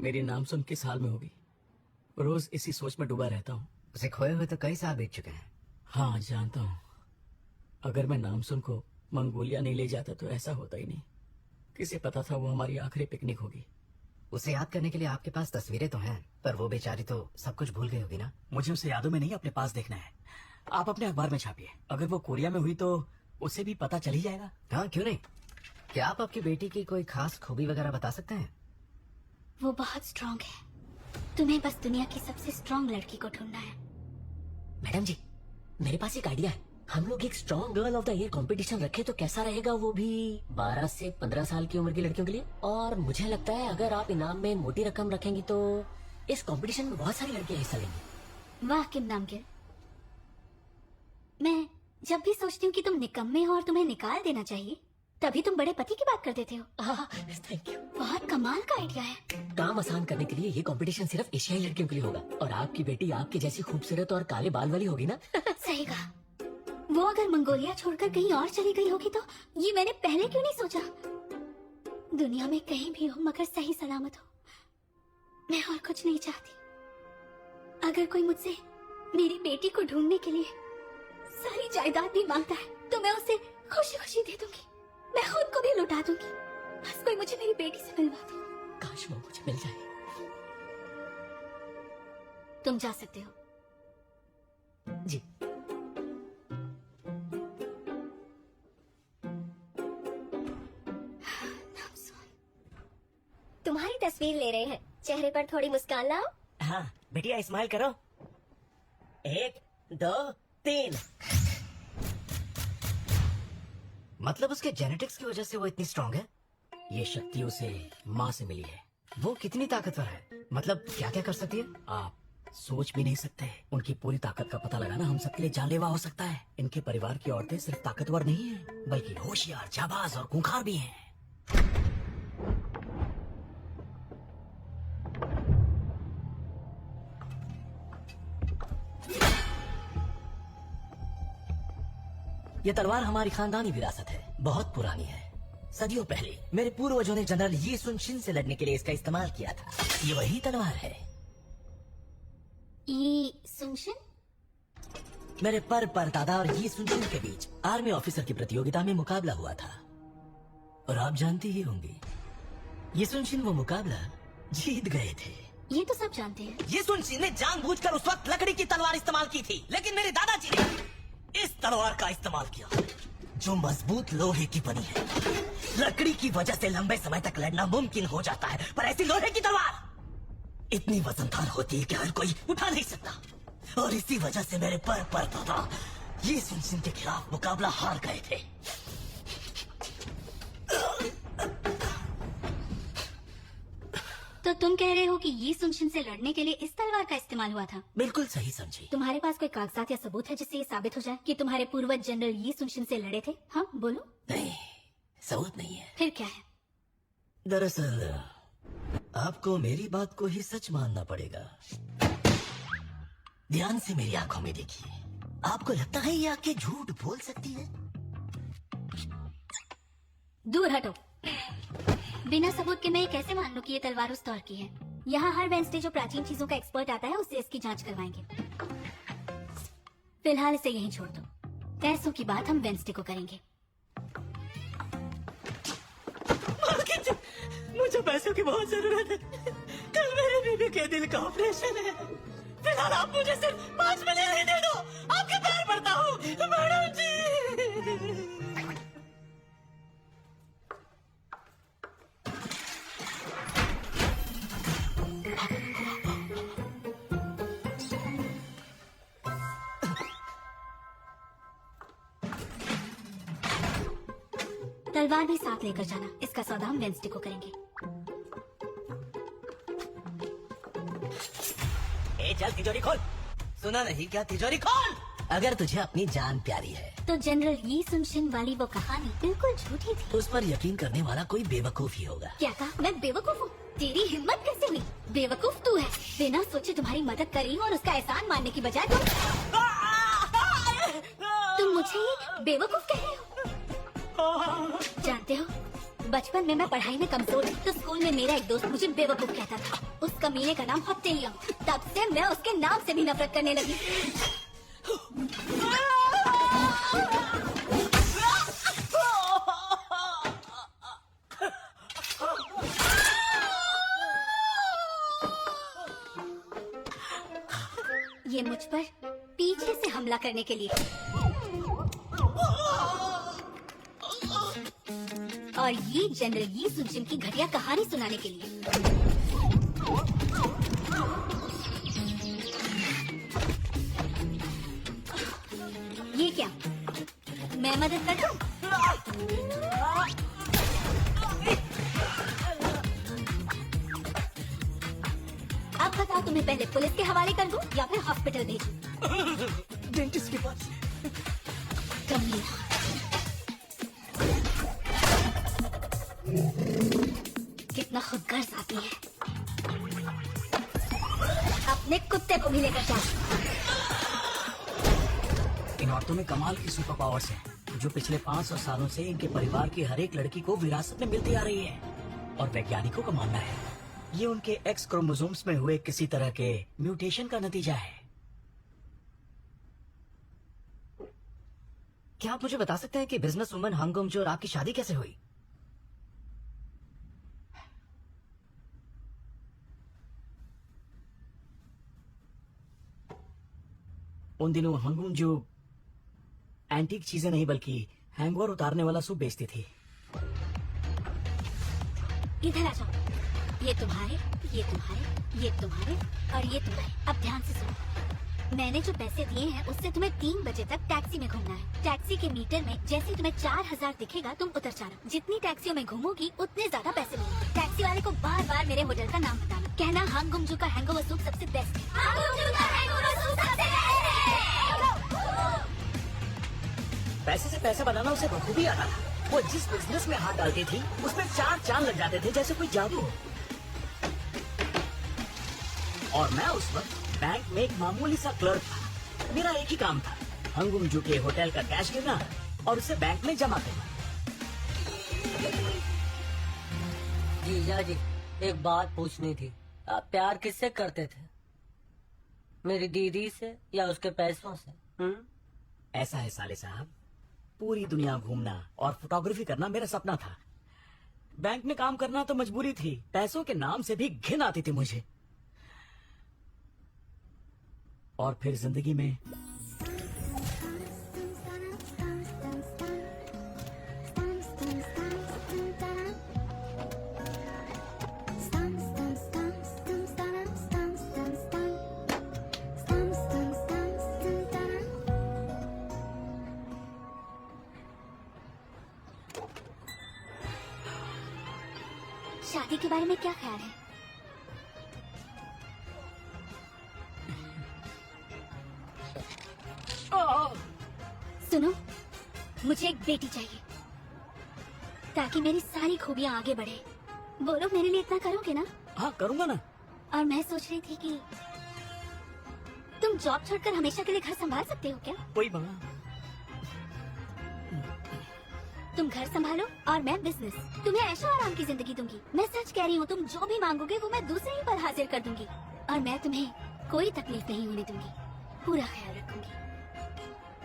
मेरी नाम सुन किस हाल में होगी। रोज इसी सोच में डूबा रहता हूँ। उसे खोए हुए तो कई साल बीत चुके हैं। हाँ जानता हूँ। अगर मैं नाम सुन को मंगोलिया नहीं ले जाता तो ऐसा होता ही नहीं। किसे पता था वो हमारी आखिरी पिकनिक होगी। उसे याद करने के लिए आपके पास तस्वीरें तो हैं, पर वो बेचारी तो सब कुछ भूल गई होगी ना। मुझे उसे यादों में नहीं अपने पास देखना है। आप अपने अखबार में छापिए। अगर वो कोरिया में हुई तो उसे भी पता चल ही जाएगा। हाँ क्यों नहीं। क्या आप आपकी बेटी की कोई खास खूबी वगैरह बता सकते हैं? वो बहुत स्ट्रांग है। तुम्हें बस दुनिया की सबसे स्ट्रांग लड़की को ढूंढना है। मैडम जी, मेरे पास एक आइडिया है। हम लोग एक strong girl of the year competition रखें तो कैसा रहेगा, वो भी 12 से 15 साल की उम्र की लड़कियों के लिए। और मुझे लगता है अगर आप इनाम में मोटी रकम रखेंगी तो इस कंपटीशन में बहुत सारी लड़कियां हिस्सा लेंगी। वाह किम नाम के। मैं जब भी सोचती हूँ कि तुम निकम्मे हो और तुम्हें निकाल देना चाहिए, तभी तुम बड़े पति की बात कर देते हो। Thank you. बहुत कमाल का आइडिया है। काम आसान करने के लिए ये कंपटीशन सिर्फ एशियाई लड़कियों के लिए होगा। और आपकी बेटी आपके जैसी खूबसूरत और काले बाल वाली होगी ना। सही कहा। वो अगर मंगोलिया छोड़कर कहीं और चली गई होगी तो ये मैंने पहले क्यों नहीं सोचा। दुनिया में कहीं भी हो मगर सही सलामत हो। मैं और कुछ नहीं चाहती। अगर कोई मुझसे मेरी बेटी को ढूंढने के लिए सारी जायदाद भी मांगता है तो मैं उसे खुशी खुशी दे दूंगी। मैं खुद को भी लुटा दूंगी। बस कोई मुझे मेरी बेटी से मिलवा दे। काश वो मुझे मिल जाए। तुम जा सकते हो। जी। तुम्हारी तस्वीर ले रहे हैं, चेहरे पर थोड़ी मुस्कान लाओ। हाँ बेटिया स्माइल करो। 1 2 3। मतलब उसके जेनेटिक्स की वजह से वो इतनी स्ट्रांग है? ये शक्ति उसे माँ से मिली है। वो कितनी ताकतवर है? मतलब क्या क्या कर सकती है? आप सोच भी नहीं सकते। उनकी पूरी ताकत का पता लगाना हम सबके लिए जानलेवा हो सकता है। इनके परिवार की औरतें सिर्फ ताकतवर नहीं हैं, बल्कि होशियार, जाबाज और खूंखार भी हैं। ये तलवार हमारी खानदानी विरासत है, बहुत पुरानी है। सदियों पहले मेरे पूर्वजों ने जनरल ये सुनशिन से लड़ने के लिए इसका इस्तेमाल किया था। ये वही तलवार है। ये सुनशिन? मेरे परदादा और ये सुनशिन के बीच आर्मी ऑफिसर की प्रतियोगिता में मुकाबला हुआ था। और आप जानती ही होंगी, ये सुनशिन वो मुकाबला जीत गए थे। ये तो सब जानते हैं। ये सुनशिन ने जानबूझकर उस वक्त लकड़ी की तलवार इस्तेमाल की थी, लेकिन मेरे दादाजी ने इस तलवार का इस्तेमाल किया जो मजबूत लोहे की बनी है। लकड़ी की वजह से लंबे समय तक लड़ना मुमकिन हो जाता है, पर ऐसी लोहे की तलवार इतनी वजनदार होती है कि हर कोई उठा नहीं सकता। और इसी वजह से मेरे परदादा ये सुनशिन के खिलाफ मुकाबला हार गए थे। तो तुम कह रहे हो कि ये सुनशिन से लड़ने के लिए इस तलवार का इस्तेमाल हुआ था? बिल्कुल सही समझी। तुम्हारे पास कोई कागजात या सबूत है जिससे ये साबित हो जाए कि तुम्हारे पूर्वज जनरल ये सुनशिन से लड़े थे? हाँ बोलो। नहीं, सबूत नहीं है। फिर क्या है? दरअसल आपको मेरी बात को ही सच मानना पड़ेगा। ध्यान से मेरी आंखों में देखिए। आपको लगता है ये आंखें झूठ बोल सकती है? दूर हटो। बिना सबूत के मैं कैसे मान लूं कि ये तलवार उस दौर की है? यहाँ हर वेंसडे जो प्राचीन चीजों का एक्सपर्ट आता है उससे इसकी जांच करवाएंगे। फिलहाल इसे यहीं छोड़ दो। पैसों की बात हम वेंसडे को करेंगे। मुझे पैसों की बहुत जरूरत है। कल मेरे बीबी के दिल का ऑपरेशन है। फिलहाल आप मुझे सिर्फ 5 मिलियन ही दे दो। आपके पैर पड़ता हूँ मैडम जी। तलवार भी साथ लेकर जाना। इसका सौदा हम वेंसडे को करेंगे। ए चल तिजोरी खोल। सुना नहीं क्या? तिजोरी खोल। अगर तुझे अपनी जान प्यारी है तो जनरल यी सुनशिन वाली वो कहानी बिल्कुल झूठी थी। उस पर यकीन करने वाला कोई बेवकूफ ही होगा। क्या कहा? मैं बेवकूफ हूँ? तेरी हिम्मत कैसे हुई? बेवकूफ तू है। बिना सोचे तुम्हारी मदद करी और उसका एहसान मानने की बजाय तुम मुझे ही बेवकूफ कह रहे हो। जानते हो, बचपन में मैं पढ़ाई में कमजोर थी तो स्कूल में मेरा एक दोस्त मुझे बेवकूफ कहता था। उस कमीने का नाम हत्तेलियम। तब से मैं उसके नाम से भी नफरत करने लगी। ये मुझ पर पीछे से हमला करने के लिए और ये जनरल यी सुनशिन की घटिया कहानी सुनाने के लिए। ये क्या? मैं मदद कर दूं? अब बताओ, तुम्हें पहले पुलिस के हवाले कर दूं या फिर हॉस्पिटल भेजूं? डेंटिस्ट के पास। कमीना। कितना खुदगर्ज आती है। अपने कुत्ते को भी लेकर जाओ। इन औरतों में कमाल की सुपर पावर्स हैं, जो पिछले 500 सालों से इनके परिवार की हर एक लड़की को विरासत में मिलती आ रही है। और वैज्ञानिकों का मानना है ये उनके एक्स क्रोमोसोम्स में हुए किसी तरह के म्यूटेशन का नतीजा है। क्या आप मुझे बता सकते हैं कि बिजनेस वुमन हंगुमजो और आपकी शादी कैसे हुई? उन दिनों हंगुमजो एंटीक चीजें नहीं बल्कि हैंगओवर उतारने वाला सूप बेचती थी। इधर आ जाओ। ये तुम्हारे, ये तुम्हारे, ये तुम्हारे और ये तुम्हारे। अब ध्यान से सुनो। मैंने जो पैसे दिए हैं उससे तुम्हें 3 बजे तक टैक्सी में घूमना है। टैक्सी के मीटर में जैसे ही तुम्हें 4000 दिखेगा तुम उतर जाना। जितनी टैक्सियों में घूमोगी उतने ज्यादा पैसे मिलेंगे। टैक्सी वाले को बार बार मेरे होटल का नाम बताना। कहना हंगुमजो का हैंगओवर सूप सबसे बेस्ट है। पैसे से पैसा बनाना उसे बखूबी आता था। वो जिस बिजनेस में हाथ डालती थी उसमें 4 चांद लग जाते थे, जैसे कोई जादू हो। और मैं उस वक्त बैंक में एक मामूली सा क्लर्क था। मेरा एक ही काम था, हंगुमजो के होटल का कैश गिनना और उसे बैंक में जमा करना। जीजा जी, एक बात पूछनी थी। आप प्यार किससे करते थे? मेरी दीदी से या उसके पैसों से? ऐसा है साले साहब, पूरी दुनिया घूमना और फोटोग्राफी करना मेरा सपना था। बैंक में काम करना तो मजबूरी थी। पैसों के नाम से भी घिन आती थी मुझे। और फिर जिंदगी में शादी के बारे में क्या ख्याल है? सुनो, मुझे एक बेटी चाहिए ताकि मेरी सारी खूबियां आगे बढ़े। बोलो, मेरे लिए इतना करोगे ना? हाँ, करूंगा ना। और मैं सोच रही थी कि तुम जॉब छोड़कर हमेशा के लिए घर संभाल सकते हो क्या? कोई बंगा। तुम घर संभालो और मैं बिजनेस। तुम्हें ऐशो आराम की जिंदगी दूंगी। मैं सच कह रही हूँ, तुम जो भी मांगोगे वो मैं दूसरे ही पल हासिल कर दूंगी। और मैं तुम्हें कोई तकलीफ नहीं होने दूंगी, पूरा ख्याल रखूंगी।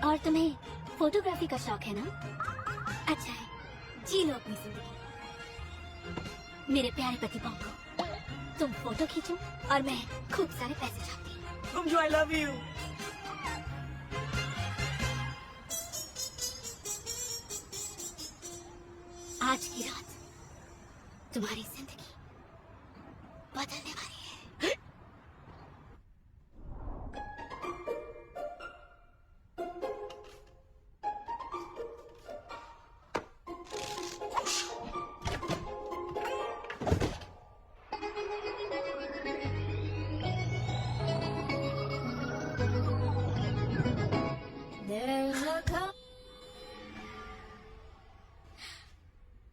और तुम्हें फोटोग्राफी का शौक है ना? अच्छा है, जी लो अपनी जिंदगी। मेरे प्यारे पति पॉम्पो, तुम फोटो खींचो और मैं खूब सारे पैसे छापती हूँ। गुमजू, आई लव यू। आज की रात तुम्हारी जिंदगी बदलने वाली है।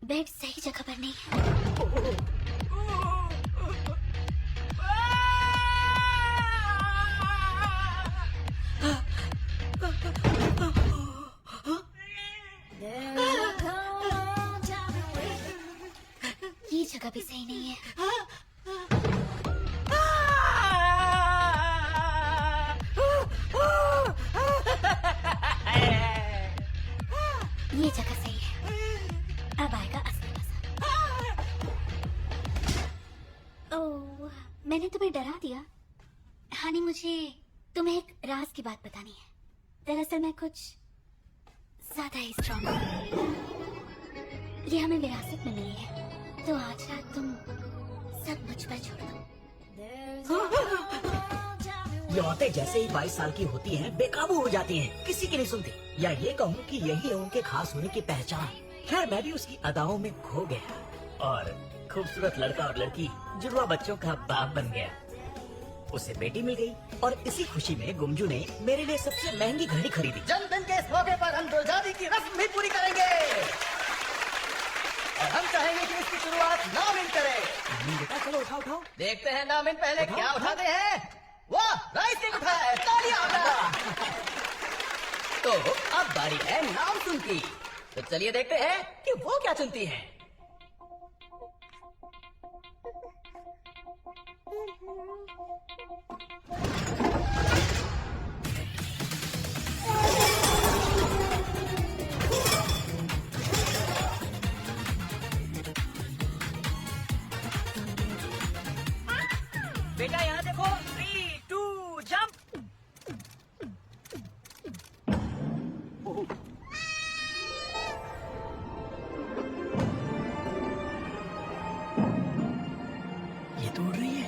बेड सही जगह पर नहीं है। ये जगह भी सही नहीं है। ये जगह सही है। अब आएगा असली मजा। ओह, मैंने तुम्हें डरा दिया। हानी, मुझे तुम्हें एक राज की बात बतानी है। दरअसल मैं कुछ ज्यादा ही स्ट्रॉन्ग हूँ। ये हमें विरासत में मिली है, तो आज रात तुम सब मुझ पर छोड़ दो। ये औरतें जैसे ही 22 साल की होती हैं बेकाबू हो जाती हैं, किसी की नहीं सुनती। या ये कहूँ कि यही है उनके खास होने की पहचान। खैर, मैं भी उसकी अदाओं में खो गया और खूबसूरत लड़का और लड़की जुड़वा बच्चों का बाप बन गया। उसे बेटी मिल गई और इसी खुशी में गुमजू ने मेरे लिए सबसे महंगी घड़ी खरीदी। जन्मदिन के इस मौके पर हम गुलजारी की रस्म भी पूरी करेंगे और हम चाहेंगे कि इसकी शुरुआत नामिन करे। बेटा चलो उठाओ उठाओ। देखते हैं नामिन पहले क्या उठाते हैं। वाह, राइस केक उठाया है, तालियां होगा। तो अब बारी है नामसुन की। तो चलिए देखते हैं कि वो क्या चुनती है। बेटा यहाँ देखो, 3, 2, जंप। ये तो उड़ रही है।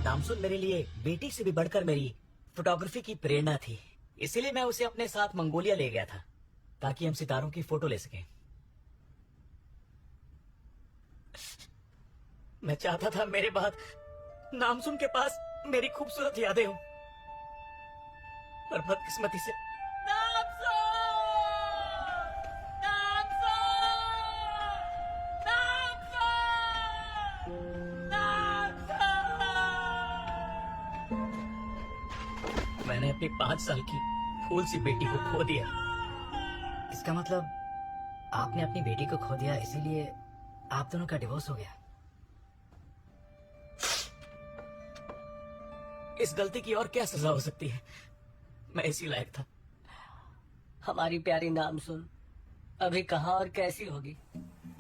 नामसुन मेरे लिए बेटी से भी बढ़कर मेरी फोटोग्राफी की प्रेरणा थी। इसीलिए मैं उसे अपने साथ मंगोलिया ले गया था, ताकि हम सितारों की फोटो ले सकें। मैं चाहता था मेरे बाद नामसुन के पास मेरी खूबसूरत यादें हों, पर बदकिस्मती से मैंने अपनी 5 साल की फूल सी बेटी को खो दिया। इसका मतलब आपने अपनी बेटी को खो दिया, इसीलिए आप दोनों का डिवोर्स हो गया। इस गलती की और क्या सजा हो सकती है? मैं इसी लायक था। हमारी प्यारी नामसुन अभी कहाँ और कैसी होगी?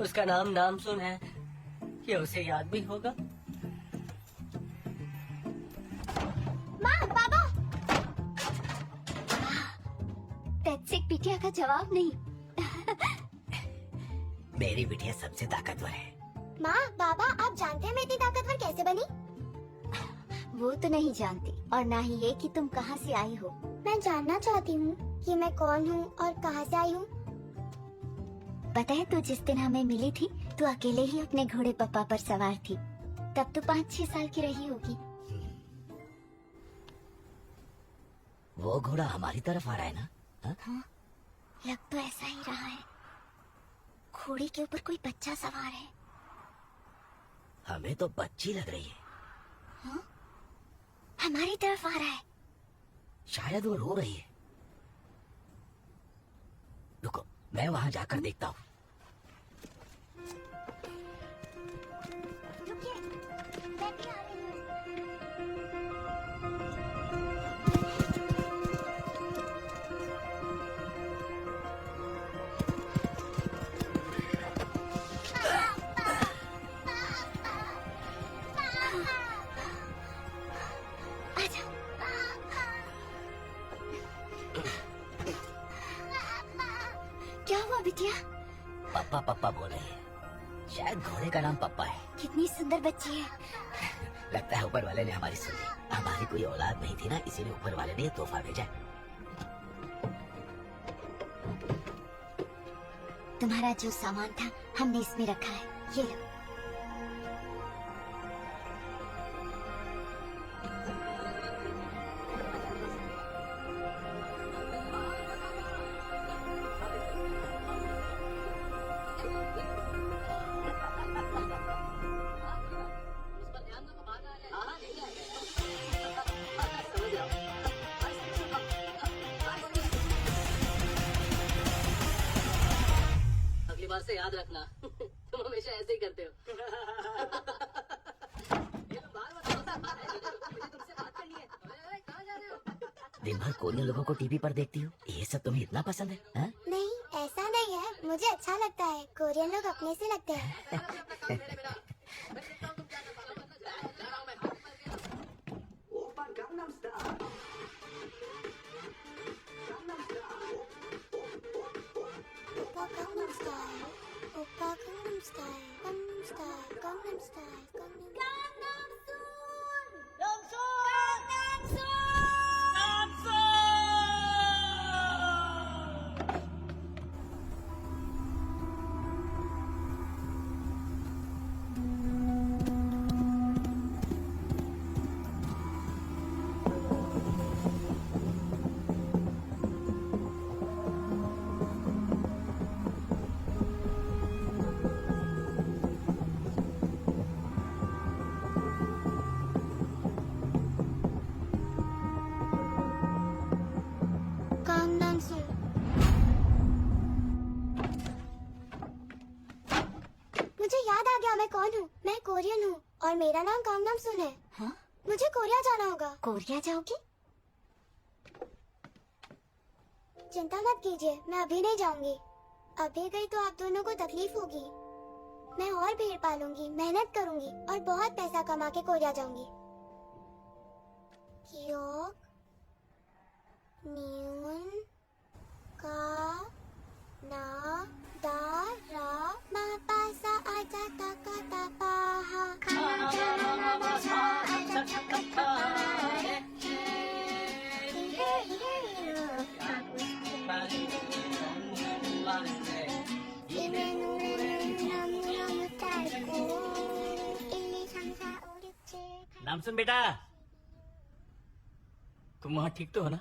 उसका नाम नामसुन है, ये उसे याद भी होगा। माँ, बाबा। दैट्स एक बिटिया का जवाब नहीं। मेरी बिटिया सबसे ताकतवर है। माँ, बाबा, आप जानते हैं मैं इतनी ताकतवर कैसे बनी? वो तो नहीं जानती, और ना ही ये कि तुम कहाँ से आई हो। मैं जानना चाहती हूँ कि मैं कौन हूँ और कहाँ से आई हूँ। पता है, तू जिस दिन हमें मिली थी, तू अकेले ही अपने घोड़े पप्पा पर सवार थी। तब तो 5-6 साल की रही होगी। वो घोड़ा हमारी तरफ आ रहा है ना? हाँ, लग तो ऐसा ही रहा है। घोड़े के ऊपर कोई बच्चा सवार है। हमें तो बच्ची लग रही है। हाँ? हमारी तरफ आ रहा है। शायद वो रो रही है। रुको, मैं वहां जाकर देखता हूँ। क्या हुआ बिटिया? पप्पा पप्पा बोल रहे हैं। शायद घोड़े का नाम पप्पा है। कितनी सुंदर बच्ची है। लगता है ऊपर वाले ने हमारी सुनी। हमारी कोई औलाद नहीं थी ना, इसीलिए ऊपर वाले ने ये तोहफा भेजा। तुम्हारा जो सामान था हमने इसमें रखा है, ये लो। अगली बार से याद रखना। तुम हमेशा ऐसे ही करते हो। दिन भर कोरियन लोगों को टीवी पर देखती हो, ये सब तुम्हें इतना पसंद है? हाँ? नहीं, ऐसा नहीं है, मुझे अच्छा लगता है। कोरियन लोग अपने से लगते हैं। Oppa Gangnam Style, Oppa Gangnam Style, Gangnam Style, Gangnam Style, Gangnam Gangnam Style. मुझे याद आ गया मैं कौन हूँ। मैं कोरियन हूँ और मेरा नाम कांगनाम सुन है। हाँ? मुझे कोरिया जाना होगा। कोरिया जाओगी? चिंता मत कीजिए, मैं अभी नहीं जाऊंगी। अभी गई तो आप दोनों को तकलीफ होगी। मैं और भेड़ पालूंगी, मेहनत करूंगी और बहुत पैसा कमा के कोरिया जाऊंगी। क्यों? न्यून का ना दा रा मा पा सा आ जा ता का ता पा हा नाम सुन बेटा, तुम वहाँ ठीक तो हो ना?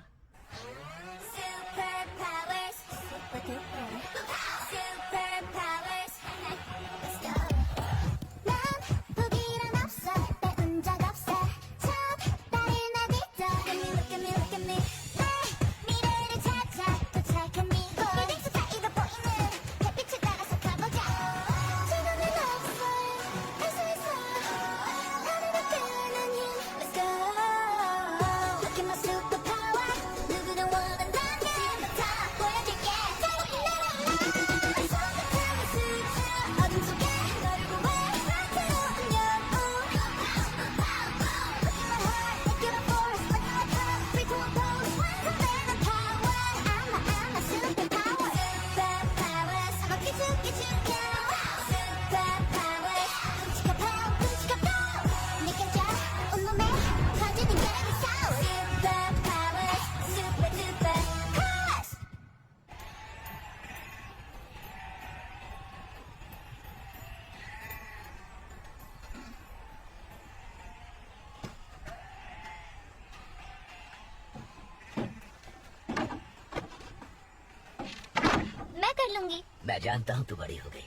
लूंगी। मैं जानता हूँ तू बड़ी हो गई।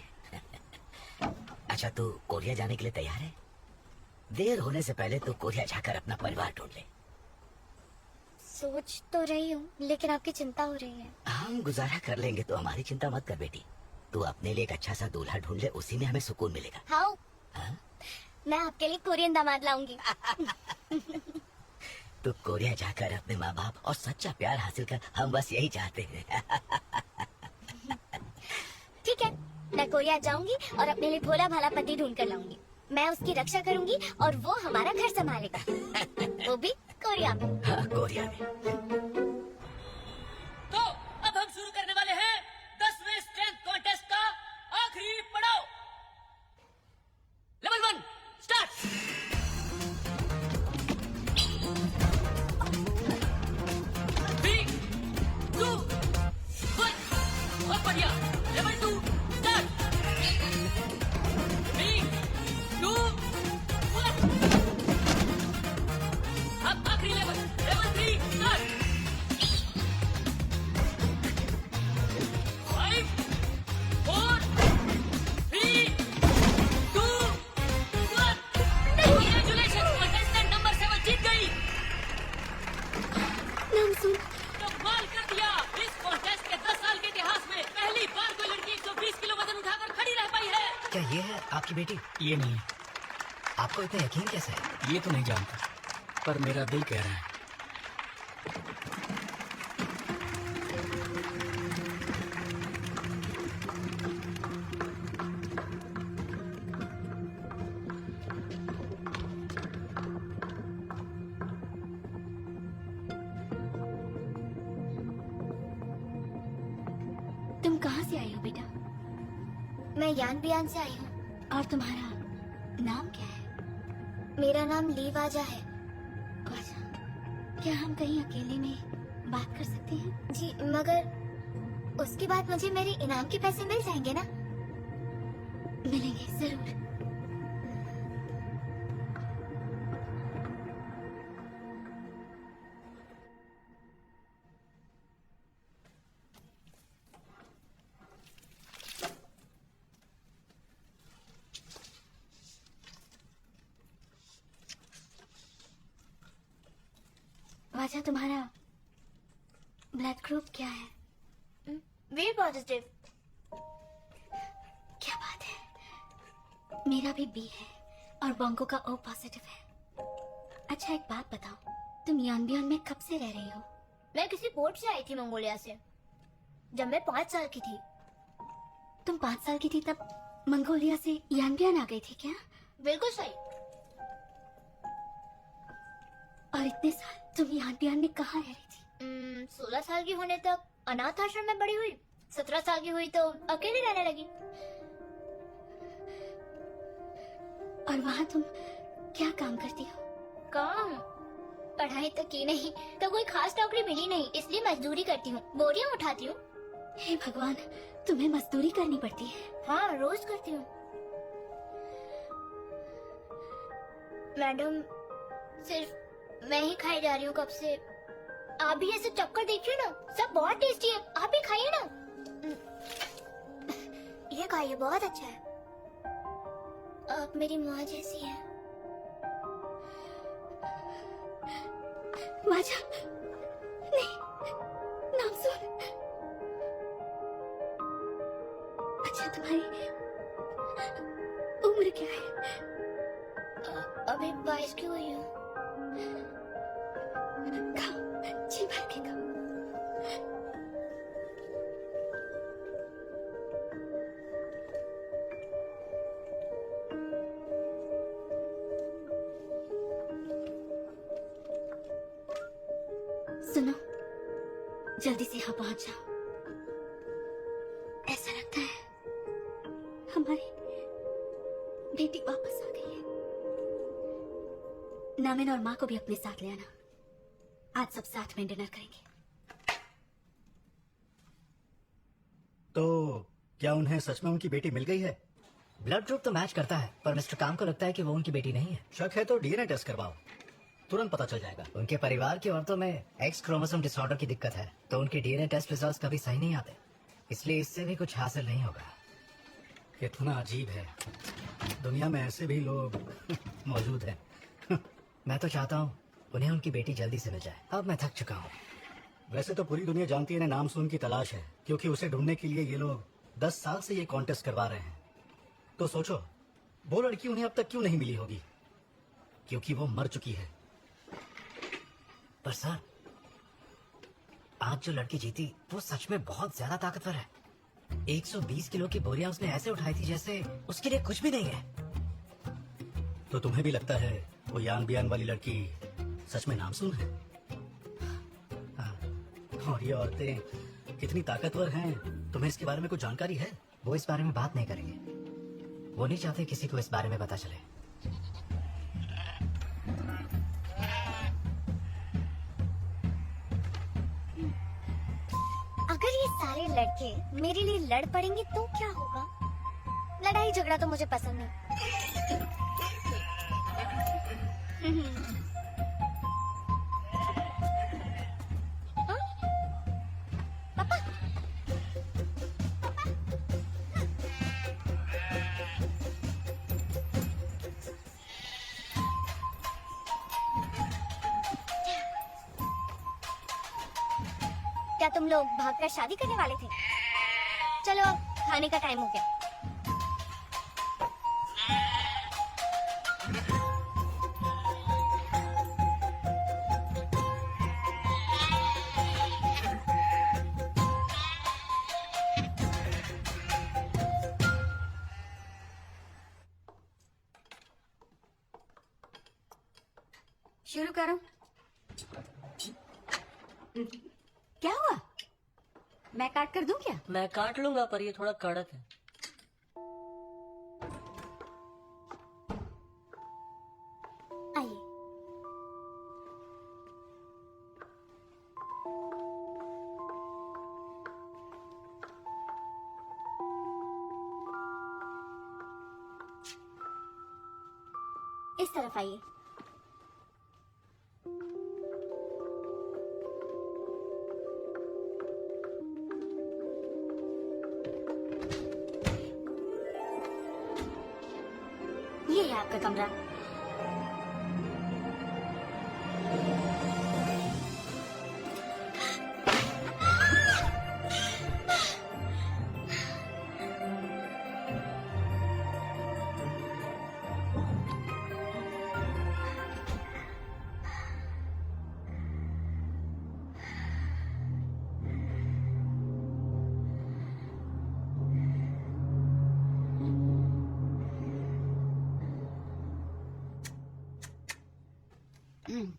अच्छा, तू कोरिया जाने के लिए तैयार है? देर होने से पहले तू कोरिया जाकर अपना परिवार ढूंढ ले। सोच तो रही हूँ, लेकिन आपकी चिंता हो रही है। हम गुजारा कर लेंगे, तो हमारी चिंता मत कर बेटी। तू अपने लिए एक अच्छा सा दूल्हा ढूंढ ले, उसी में हमें सुकून मिलेगा। हाँ, हाँ? मैं आपके लिए कोरियन दामाद लाऊंगी। तू कोरिया जाकर अपने माँ बाप और सच्चा प्यार हासिल कर, हम बस यही चाहते हैं। ठीक है, मैं कोरिया जाऊंगी और अपने लिए भोला भाला पति ढूंढ कर लाऊंगी। मैं उसकी रक्षा करूंगी और वो हमारा घर संभालेगा, वो भी कोरिया में। हाँ, कोरिया में। तो अब हम शुरू करने वाले हैं 10वें स्ट्रेंथ कॉन्टेस्ट का आखिरी पड़ाव। Level 1 start. 3, 2, 1, बहुत बढ़िया। Level 2 start. 3, 2, 1। अब आखिरी level, level 3 start. 5, 4, 3, 2, 1। Congratulations, contestant number 7 जीत गई। नाम सुन। कमाल कर दिया। इस कॉन्टेस्ट के 10 साल के इतिहास में पहली बार कोई लड़की 120 किलो वजन उठाकर खड़ी रह पाई है। क्या ये है आपकी बेटी? ये नहीं है, आपको इतना यकीन कैसे है? ये तो नहीं जानता, पर मेरा दिल कह रहा है। तुम कहाँ से आई हो बेटा? मैं यान बियान से आई हूँ। और तुम्हारा नाम क्या है? मेरा नाम ली वाजा है। अच्छा, क्या हम कहीं अकेले में बात कर सकते हैं? जी, मगर उसके बाद मुझे मेरे इनाम के पैसे मिल जाएंगे ना? मिलेंगे जरूर। वाजा, तुम्हारा ब्लड ग्रुप क्या है? B positive. क्या बात है, मेरा भी बी है और बंगो का ओ पॉजिटिव है। अच्छा, एक बात बताओ, तुम यानबियन में कब से रह रही हो? मैं किसी पोर्ट से आई थी मंगोलिया से, जब मैं 5 साल की थी। तुम 5 साल की थी तब मंगोलिया से यानबियन आ गई थी क्या? बिल्कुल सही। और इतने साल तुम यानबियन में कहाँ रह रही थी? 16 साल की होने तक अनाथ आश्रम में बड़ी हुई। 17 साल की हुई तो अकेले रहने लगी। और वहाँ तुम क्या काम करती हो? काम? पढ़ाई तो की नहीं, तो कोई खास नौकरी मिली नहीं, इसलिए मजदूरी करती हूँ, बोरियां उठाती हूँ। हे भगवान, तुम्हें मजदूरी करनी पड़ती है? हाँ, रोज करती हूँ। मैडम, सिर्फ मैं ही खाई जा रही हूँ कब से। आप भी ऐसे चक्कर देखिए ना, सब बहुत टेस्टी है, आप भी खाइए ना। ये खाइए, बहुत अच्छा है। आप मेरी माँ जैसी हैं। वाजा, नहीं, नाम सुन। अच्छा, तुम्हारी उम्र क्या है? अभी 22 की हुई हूँ। खाओ, जी भर के खाओ। सुनो, जल्दी से यहाँ पहुंच जाओ। ऐसा लगता है हमारी बेटी वापस आ गई है। नामिन और माँ को भी अपने साथ ले आना। आज सब साथ में डिनर करेंगे। तो क्या उन्हें सच में उनकी बेटी मिल गई है? ब्लड ग्रुप तो मैच करता है, पर मिस्टर काम को लगता है कि वो उनकी बेटी नहीं है। शक है तो डीएनए टेस्ट करवाओ, तुरंत पता चल जाएगा। उनके परिवार की औरतों में एक्स क्रोमोसोम डिसऑर्डर की दिक्कत है, तो उनके डीएनए टेस्ट रिजल्ट्स कभी सही नहीं आते, इसलिए इससे भी कुछ हासिल नहीं होगा। कितना अजीब है, दुनिया में ऐसे भी लोग मौजूद हैं। मैं तो चाहता हूँ उन्हें उनकी बेटी जल्दी से मिल जाए। अब मैं थक चुका हूँ। वैसे तो पूरी दुनिया जानती है इन्हें नामसून की तलाश है, क्योंकि उसे ढूंढने के लिए ये लोग 10 साल से ये कॉन्टेस्ट करवा रहे हैं। तो सोचो वो लड़की उन्हें अब तक क्यों नहीं मिली होगी? क्योंकि वो मर चुकी है। पर सर, आज जो लड़की जीती वो सच में बहुत ज्यादा ताकतवर है। 120 किलो की बोरियां उसने ऐसे उठाई थी जैसे उसके लिए कुछ भी नहीं है। तो तुम्हें भी लगता है वो यान बियान वाली लड़की सच में नामसून है? हाँ। और ये औरतें कितनी ताकतवर हैं, तुम्हें इसके बारे में कुछ जानकारी है? वो इस बारे में बात नहीं करेंगे। वो नहीं चाहते किसी को इस बारे में पता चले। अगर ये सारे लड़के मेरे लिए लड़ पड़ेंगे तो क्या होगा? लड़ाई झगड़ा तो मुझे पसंद नहीं। हाँ? पापा, क्या तुम लोग भागकर शादी करने वाले थे? चलो अब खाने का टाइम हो गया। शुरू करो। क्या हुआ? मैं काट कर दूं क्या? मैं काट लूंगा, पर ये थोड़ा कड़क है। आइए। इस तरफ आइए। ये है आपका कमरा।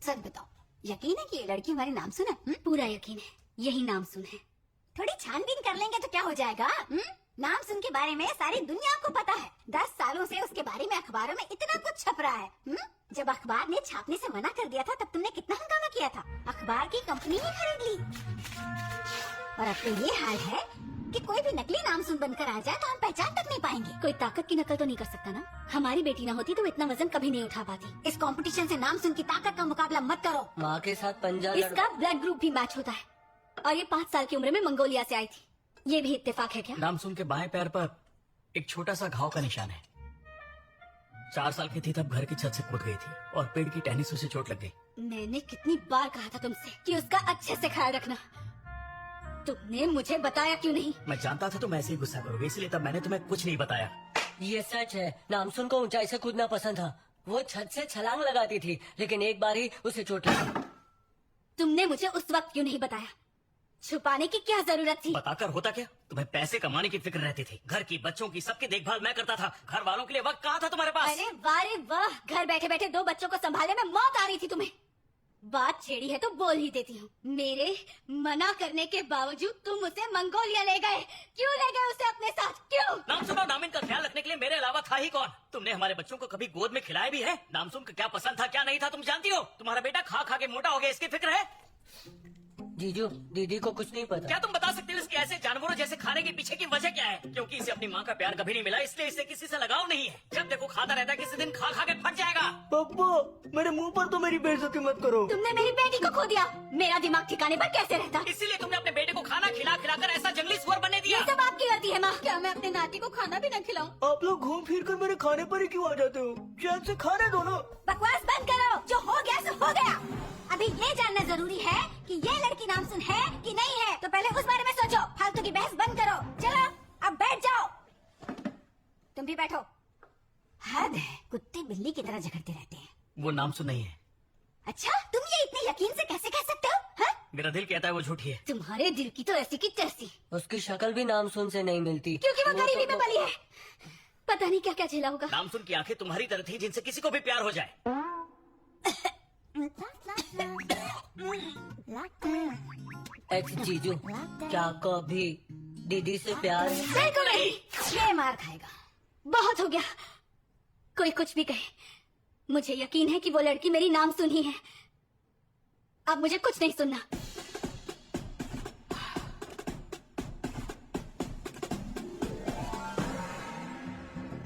सच बताओ, यकीन है कि ये लड़की हमारी नामसून है? पूरा यकीन है, यही नामसून है। थोड़ी छानबीन कर लेंगे तो क्या हो जाएगा? नामसून के बारे में सारी दुनिया को पता है। 10 सालों से उसके बारे में अखबारों में इतना कुछ छप रहा है। जब अखबार ने छापने से मना कर दिया था तब तुमने कितना हंगामा किया था। अखबार की कंपनी ही खरीद ली। और अब तो ये हाल है कि कोई भी नकली नामसून बनकर आ जाए तो हम पहचान तक नहीं पाएंगे। कोई ताकत की नकल तो नहीं कर सकता ना? हमारी बेटी ना होती तो इतना वजन कभी नहीं उठा पाती। इस कंपटीशन से नामसून की ताकत का मुकाबला मत करो। माँ के साथ पंजा इसका ब्लड ग्रुप भी मैच होता है और ये 5 साल की उम्र में मंगोलिया से आई थी। ये भी इत्तेफाक है क्या? नामसून के बाएं पैर पर एक छोटा सा घाव का निशान है। 4 साल की थी तब घर की छत से कूद गई थी और पेड़ की टहनी से उसे चोट लग गई। मैंने कितनी बार कहा था तुमसे कि उसका अच्छे से ख्याल रखना। तुमने मुझे बताया क्यों नहीं? मैं जानता था तुम ऐसे ही गुस्सा करोगे, इसलिए तब मैंने तुम्हें कुछ नहीं बताया। ये सच है, नामसून को ऊंचाई से कूदना पसंद था। वो छत से छलांग लगाती थी, लेकिन एक बार ही उसे चोट लगी। तुमने मुझे उस वक्त क्यों नहीं बताया? छुपाने की क्या जरूरत थी? बताकर होता क्या? तुम्हें पैसे कमाने की फिक्र रहती थी। घर की, बच्चों की, सबकी देखभाल मैं करता था। घर वालों के लिए वक्त कहाँ था तुम्हारे पास? अरे वाह रे वाह, घर बैठे बैठे 2 बच्चों को संभालने में मौत आ रही थी तुम्हें। बात छेड़ी है तो बोल ही देती हूँ। मेरे मना करने के बावजूद तुम उसे मंगोलिया ले गए। क्यों ले गए उसे अपने साथ? क्यों? नामसून और नामिन का ख्याल रखने के लिए मेरे अलावा था ही कौन? तुमने हमारे बच्चों को कभी गोद में खिलाया भी है? नामसून को क्या पसंद था क्या नहीं था तुम जानती हो? तुम्हारा बेटा खा खा के मोटा हो गया, इसकी फिक्र है? जीजू, दीदी को कुछ नहीं पता। क्या तुम बता सकते हो इसके ऐसे जानवरों जैसे खाने के पीछे की वजह क्या है? क्योंकि इसे अपनी माँ का प्यार कभी नहीं मिला, इसलिए इसे किसी से लगाव नहीं है। जब देखो खाता रहता है, किसी दिन खा खा के फट जाएगा। पापा मेरे मुंह पर तो मेरी बेइज्जती मत करो। तुमने मेरी बेटी को खो दिया। मेरा दिमाग ठिकाने पर कैसे रहता? इसीलिए तुमने अपने बेटे को खाना खिला खिलाकर ऐसा जंगली सुअर बनने दिया। ये सब आपकी गलती है माँ। क्या मैं अपने नाती को खाना भी न खिलाऊं? आप लोग घूम फिर कर मेरे खाने पर ही क्यों आ जाते हो? चैन से खाने दो ना। बकवास बंद करो। जो हो गया सो हो गया। अभी ये जानना जरूरी है कि ये लड़की नामसुन है कि नहीं है। तो पहले उस बारे में सोचो। फालतू की बहस बंद करो। चलो अब बैठ जाओ। तुम भी बैठो। हद है, कुत्ते बिल्ली की तरह झगड़ते रहते हैं। वो नामसुन नहीं है। अच्छा, तुम ये इतने यकीन से कैसे कह सकते हो? हाँ? मेरा दिल कहता है वो झूठी है। तुम्हारे दिल की तो ऐसी की तैसी। उसकी शक्ल भी नामसुन से नहीं मिलती। क्योंकि वो गरीबी में पली है। पता नहीं क्या क्या झेला होगा। नामसुन की आंखें तुम्हारी तरह थी जिनसे किसी को भी प्यार हो जाए। एक्स जीजू, क्या आपको अभी दीदी से प्यार है? बिल्कुल नहीं। ये मार खाएगा। बहुत हो गया। कोई कुछ भी कहे, मुझे यकीन है कि वो लड़की मेरी नामसुन ही है। अब मुझे कुछ नहीं सुनना।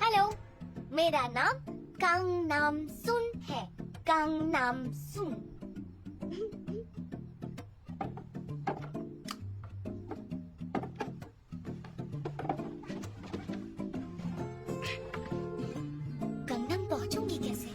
हेलो, मेरा नाम कांग नाम सुन है। कांग नाम सुन। गंगनम पहुंचूंगी कैसे?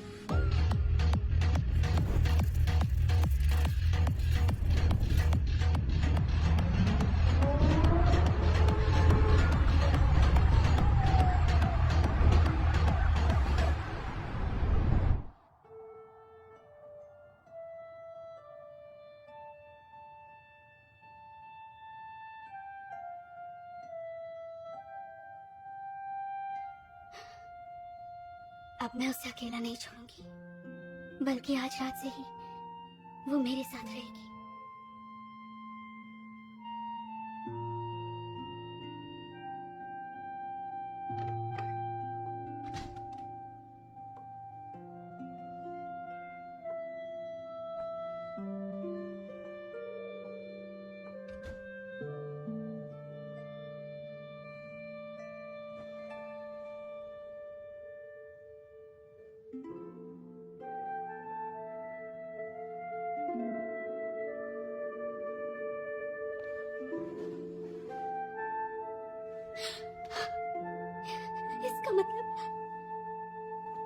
अब मैं उसे अकेला नहीं छोड़ूंगी, बल्कि आज रात से ही वो मेरे साथ रहेगी। इसका मतलब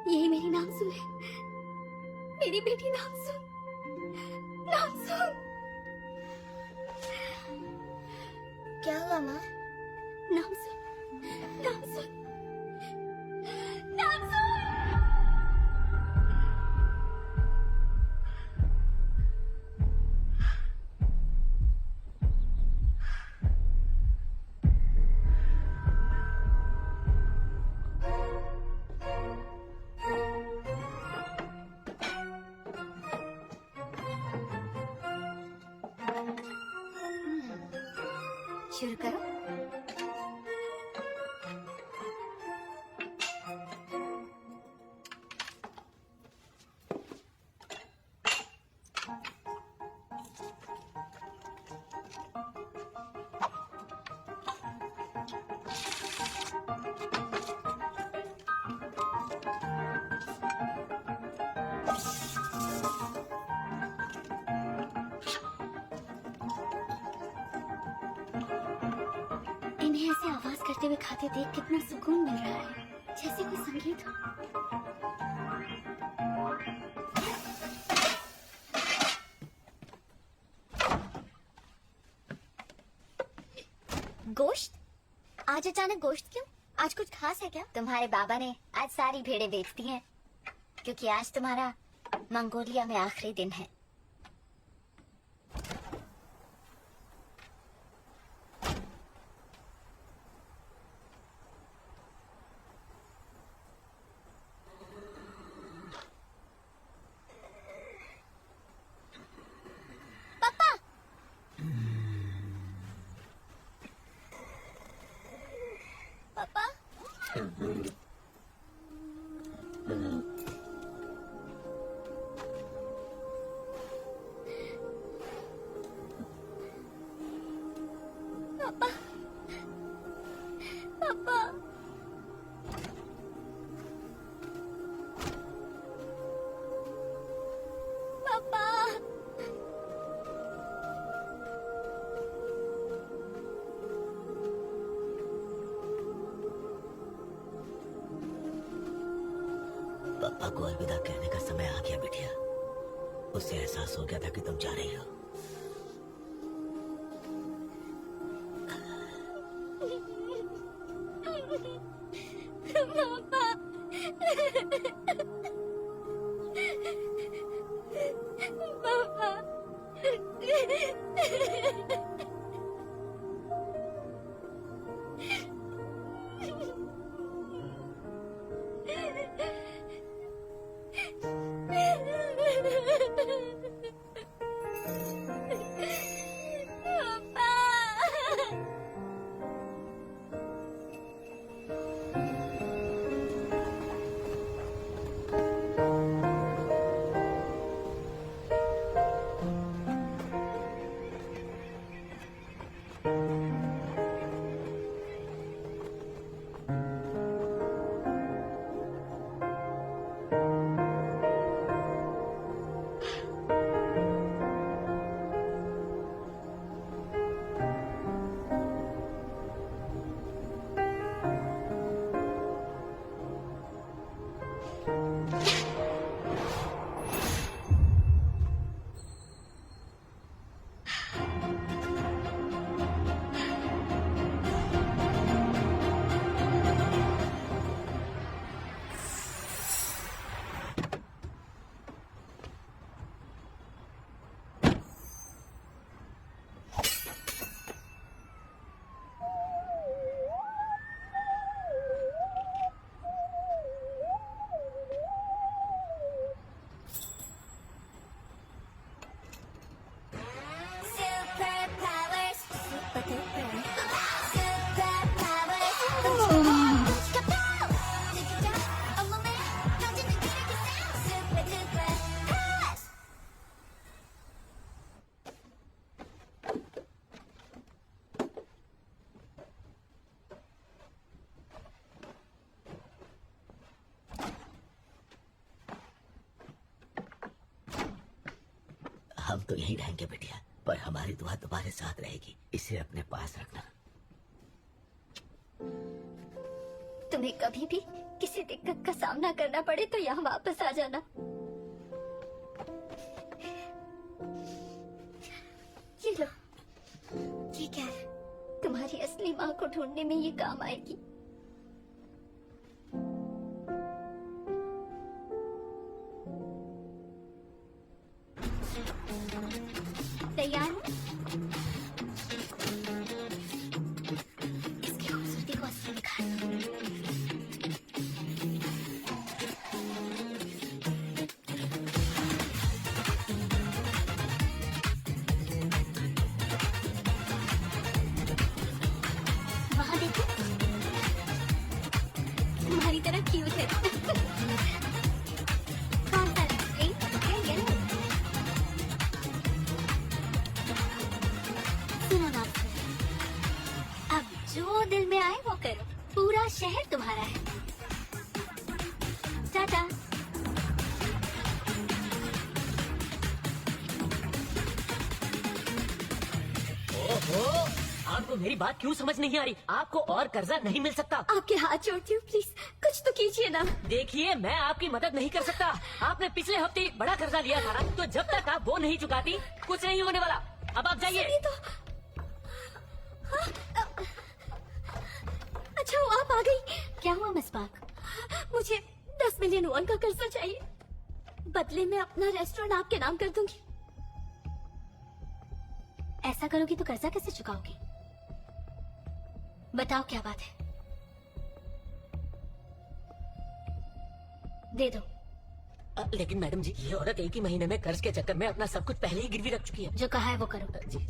यही मेरी नामसुन है। मेरी बेटी नामसुन। नामसुन। क्या हुआ माँ? नामसुन। नामसुन। नामसुन। शुरू करो। इन्हें ऐसे आवाज करते हुए खाते देख कितना सुकून मिल रहा है, जैसे कोई संगीत हो। गोश्त? आज अचानक गोश्त क्यों? आज कुछ खास है क्या? तुम्हारे बाबा ने आज सारी भेड़ें बेच दी हैं, क्योंकि आज तुम्हारा मंगोलिया में आखिरी दिन है। पापा! पापा? पापा? पापा? पापा को अलविदा कहने का समय आ गया बिटिया। उसे एहसास हो गया था कि तुम जा रही हो। हम तो यहीं रहेंगे बिटिया, पर हमारी दुआ तुम्हारे साथ रहेगी। इसे अपने पास रखना। तुम्हें कभी भी किसी दिक्कत का सामना करना पड़े तो यहाँ वापस आ जाना। ये लो, ये क्या है? तुम्हारी असली माँ को ढूंढने में ये काम आएगी। तैयार हो? इसकी खूबसूरती को असली निखार दो। वहाँ देखो, तुम्हारी तरह क्यूट है। कौन सा? पिंक या येलो? सुनो ना, अब जो दिल में आए वो करो। पूरा शहर तुम्हारा है। टाटा। ओहो, आपको मेरी बात क्यों समझ नहीं आ रही? आपको और कर्जा नहीं मिल सकता। आपके हाथ जोड़ती हूँ, प्लीज कुछ तो कीजिए ना। देखिए, मैं आपकी मदद नहीं कर सकता। आपने पिछले हफ्ते बड़ा कर्जा लिया था ना, तो जब तक आप वो नहीं चुकाती कुछ नहीं होने वाला। अब आप जाइए। सुनिए तो। हाँ, अच्छा वो आप आ गई। क्या हुआ मिसबाक? मुझे 10 मिलियन वॉन का कर्जा चाहिए। बदले में अपना रेस्टोरेंट आपके नाम कर दूंगी। ऐसा करोगी तो कर्जा कैसे चुकाओगी? बताओ क्या बात है, दे दो। लेकिन मैडम जी, ये औरत एक ही महीने में कर्ज के चक्कर में अपना सब कुछ पहले ही गिरवी रख चुकी है। जो कहा है वो करो। जी।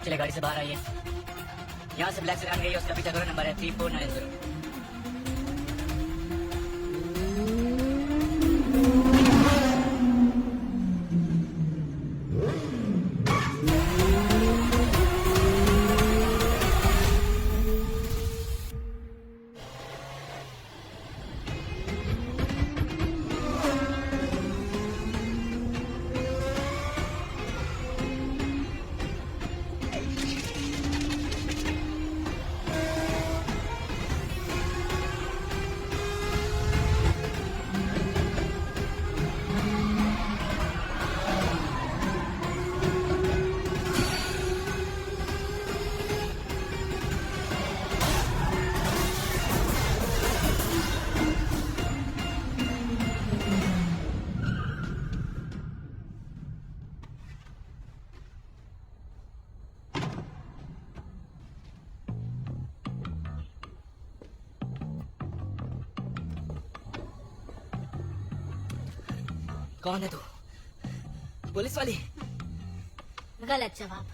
चले गाड़ी से बाहर आइए। यहाँ से ब्लैक सेडान गई है, उसका पीछा करो, नंबर है 3490। कौन है तू? पुलिस वाली? गलत जवाब।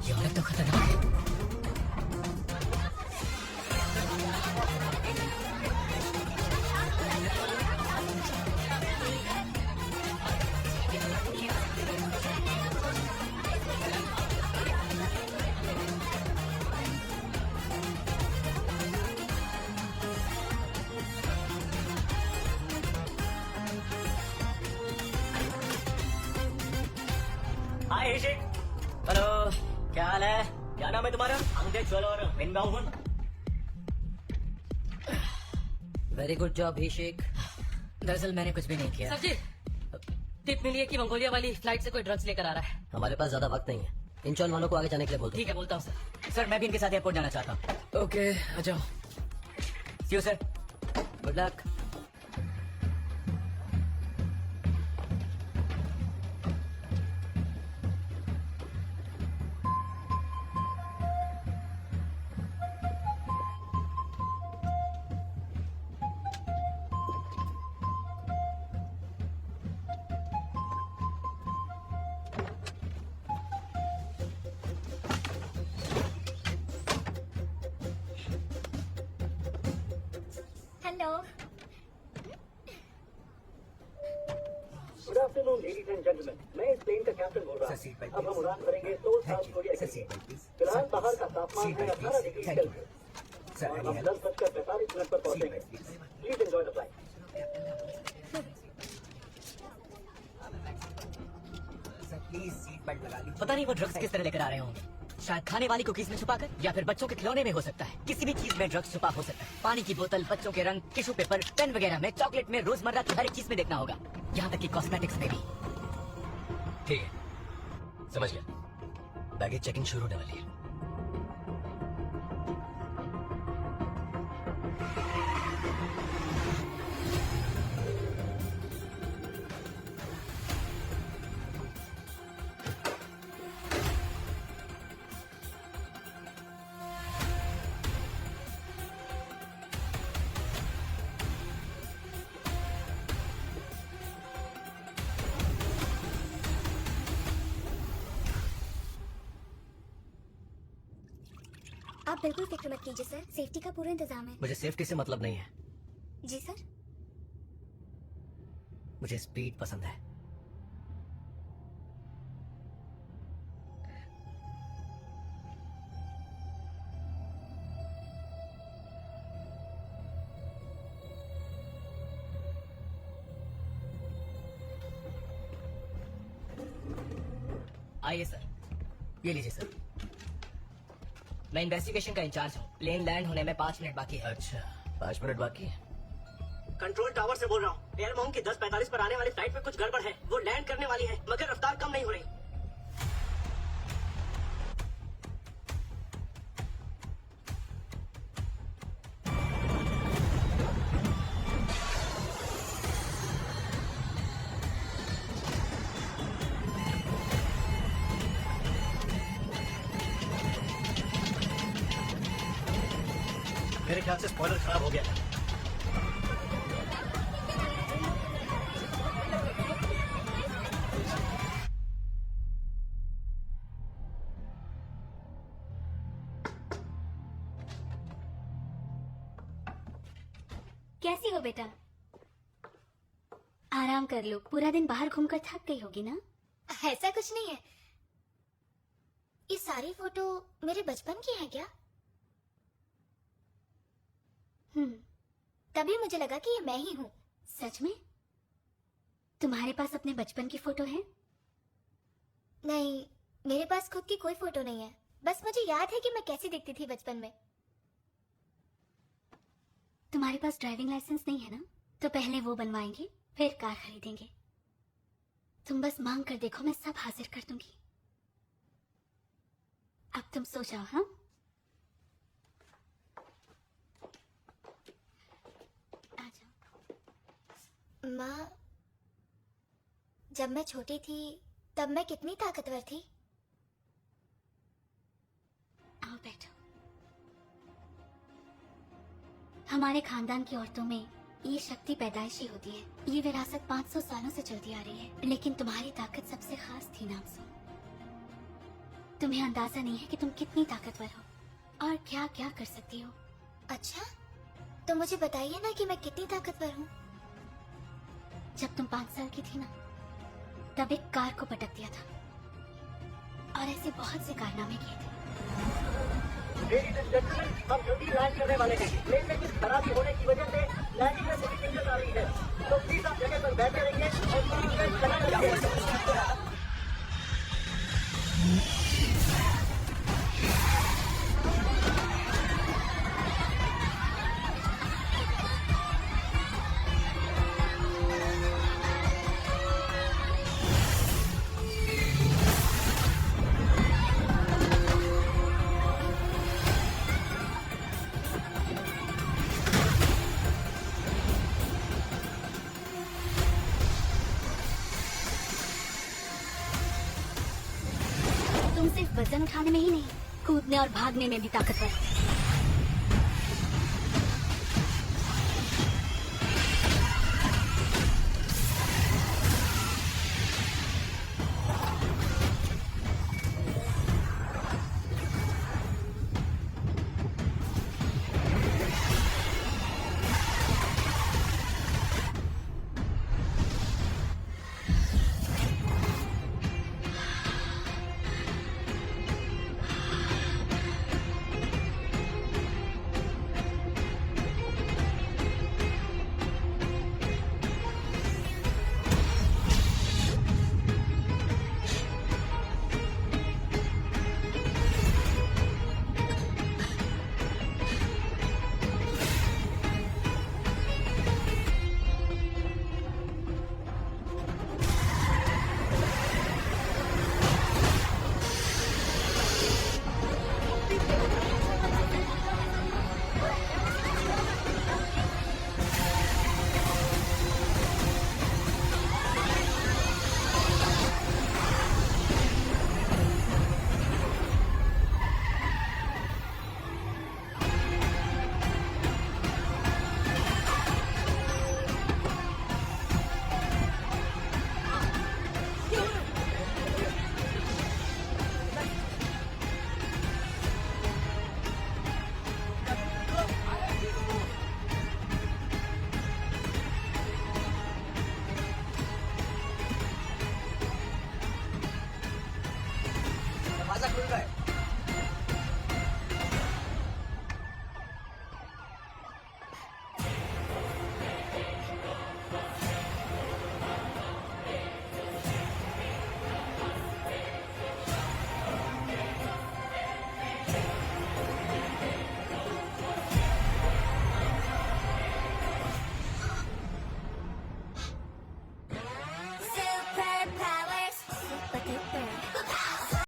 ये औरत तो खतरनाक है। हाय ऋषिक। हेलो, क्या हाल है? क्या नाम है तुम्हारा? Angad Dev jeweller विनबाउन। Very good job अभिषेक। दरअसल मैंने कुछ भी नहीं किया। सर जी, टिप मिली है कि मंगोलिया वाली फ्लाइट से कोई ड्रग्स लेकर आ रहा है। हमारे पास ज्यादा वक्त नहीं है, इंचॉन वालों को आगे जाने के लिए बोलते ठीक है, बोलता हूँ सर। सर मैं भी इनके साथ एयरपोर्ट जाना चाहता हूँ। ओके, आ जाओ। See you sir. Good luck. Hello. Good afternoon ladies and gentleman, मैं इस प्लेन का कैप्टन बोल रहा हूँ। अब हम उड़ान भरेंगे तो साउथ कोरिया के लिए। फिलहाल बाहर का तापमान है 18 डिग्री सेल्सियस और हम 10:45 पर पहुंचेंगे। Please enjoy the flight. पता नहीं वो ड्रग्स किस तरह लेकर आ रहे होंगे। शायद खाने वाली कुकीज में छुपाकर, या फिर बच्चों के खिलौने में हो सकता है। किसी भी चीज में ड्रग्स छुपा हो सकता है। पानी की बोतल, बच्चों के रंग, टिश्यू पेपर, पेन वगैरह में, चॉकलेट में, रोजमर्रा की हर एक चीज में देखना होगा, यहाँ तक कि कॉस्मेटिक्स में भी। ठीक है, समझ गया। बैगेज चेकिंग शुरू होने वाली है। आप बिल्कुल फिक्र मत कीजिए सर, सेफ्टी का पूरा इंतजाम है। मुझे सेफ्टी से मतलब नहीं है, जी सर। मुझे स्पीड पसंद है। आइए सर, ये लीजिए सर। मैं इन्वेस्टिगेशन का इंचार्ज हूँ। प्लेन लैंड होने में 5 मिनट बाकी है। अच्छा, 5 मिनट बाकी है। कंट्रोल टावर से बोल रहा हूँ। एयर माउंट की 10:45 पर आने वाली फ्लाइट में कुछ गड़बड़ है। वो लैंड करने वाली है, मगर रफ्तार कम नहीं हो रही। मेरे ख्याल से स्पॉइलर खराब हो गया। कैसी हो बेटा? आराम कर लो, पूरा दिन बाहर घूमकर थक गई होगी ना? ऐसा कुछ नहीं है। ये सारी फोटो मेरे बचपन की है क्या? तभी मुझे लगा कि ये मैं ही हूँ। सच में? तुम्हारे पास अपने बचपन की फोटो है? नहीं, मेरे पास खुद की कोई फोटो नहीं है। बस मुझे याद है कि मैं कैसी दिखती थी बचपन में। तुम्हारे पास ड्राइविंग लाइसेंस नहीं है ना? तो पहले वो बनवाएंगे, फिर कार खरीदेंगे। तुम बस मांग कर देखो, मैं सब हाजिर कर दूंगी। अब तुम सो जाओ। हाँ, आ जाओ। माँ, जब मैं छोटी थी तब मैं कितनी ताकतवर थी? आओ बैठो। हमारे खानदान की औरतों में ये शक्ति पैदाइशी होती है। ये विरासत 500 सालों से चलती आ रही है, लेकिन तुम्हारी ताकत सबसे खास थी नामसू। तुम्हें अंदाजा नहीं है कि तुम कितनी ताकतवर हो और क्या क्या कर सकती हो। अच्छा, तो मुझे बताइए ना कि मैं कितनी ताकतवर हूँ। जब तुम 5 साल की थी ना, तब एक कार को पटक दिया था और ऐसे बहुत से कारनामे किए थे। हम जल्दी लैंड करने वाले हैं। प्लेन में कुछ खराबी होने की वजह से लैंडिंग में थोड़ी दिक्कत आ रही है, तो प्लीज आप जगह पर बैठे रहिए और तुम सिर्फ वजन उठाने में ही नहीं, कूदने और भागने में भी ताकतवर हो। दरवाजा खुल रहा है।